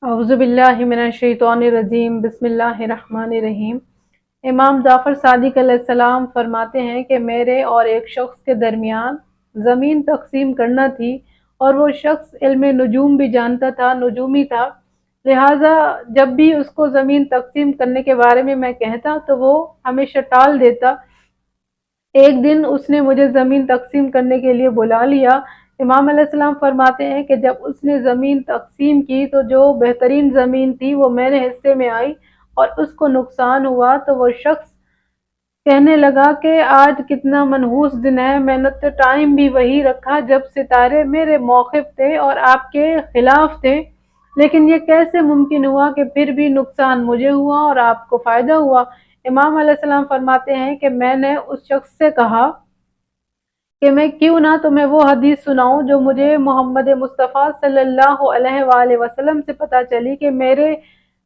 اعوذ باللہ من الشیطان الرجیم، بسم اللہ الرحمن الرحیم۔ امام جعفر صادق علیہ السلام فرماتے ہیں کہ میرے اور ایک شخص کے درمیان زمین تقسیم کرنا تھی، اور وہ شخص علم نجوم بھی جانتا تھا، نجومی تھا، لہٰذا جب بھی اس کو زمین تقسیم کرنے کے بارے میں میں کہتا تو وہ ہمیشہ ٹال دیتا۔ ایک دن اس نے مجھے زمین تقسیم کرنے کے لیے بلا لیا۔ امام علیہ السلام فرماتے ہیں کہ جب اس نے زمین تقسیم کی تو جو بہترین زمین تھی وہ میرے حصے میں آئی، اور اس کو نقصان ہوا تو وہ شخص کہنے لگا کہ آج کتنا منحوس دن ہے، میں نے تو ٹائم بھی وہی رکھا جب ستارے میرے موقف تھے اور آپ کے خلاف تھے، لیکن یہ کیسے ممکن ہوا کہ پھر بھی نقصان مجھے ہوا اور آپ کو فائدہ ہوا؟ امام علیہ السلام فرماتے ہیں کہ میں نے اس شخص سے کہا کہ میں کیوں نہ تمہیں وہ حدیث سناؤں جو مجھے محمد مصطفیٰ صلی اللہ علیہ وآلہ وسلم سے پتہ چلی کہ میرے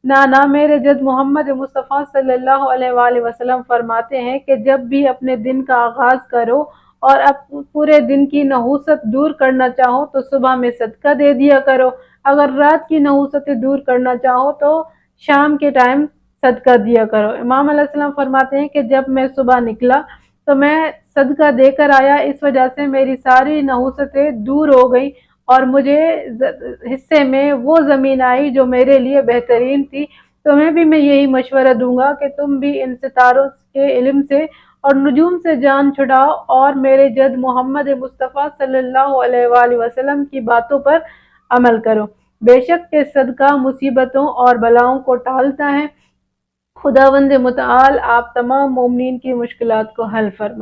نانا میرے جد محمد مصطفیٰ صلی اللہ علیہ وآلہ وسلم فرماتے ہیں کہ جب بھی اپنے دن کا آغاز کرو اور اب پورے دن کی نحوست دور کرنا چاہو تو صبح میں صدقہ دے دیا کرو، اگر رات کی نحوست دور کرنا چاہو تو شام کے ٹائم صدقہ دیا کرو۔ امام علیہ السلام فرماتے ہیں کہ جب میں صبح نکلا تو میں صدقہ دے کر آیا، اس وجہ سے میری ساری نحوستیں دور ہو گئی اور مجھے حصے میں وہ زمین آئی جو میرے لیے بہترین تھی۔ تمہیں بھی میں یہی مشورہ دوں گا کہ تم بھی ان ستاروں کے علم سے اور نجوم سے جان چھڑاؤ اور میرے جد محمد مصطفیٰ صلی اللہ علیہ وآلہ وسلم کی باتوں پر عمل کرو۔ بے شک کہ صدقہ مصیبتوں اور بلاؤں کو ٹالتا ہے۔ خداوند متعال آپ تمام مومنین کی مشکلات کو حل فرمائے۔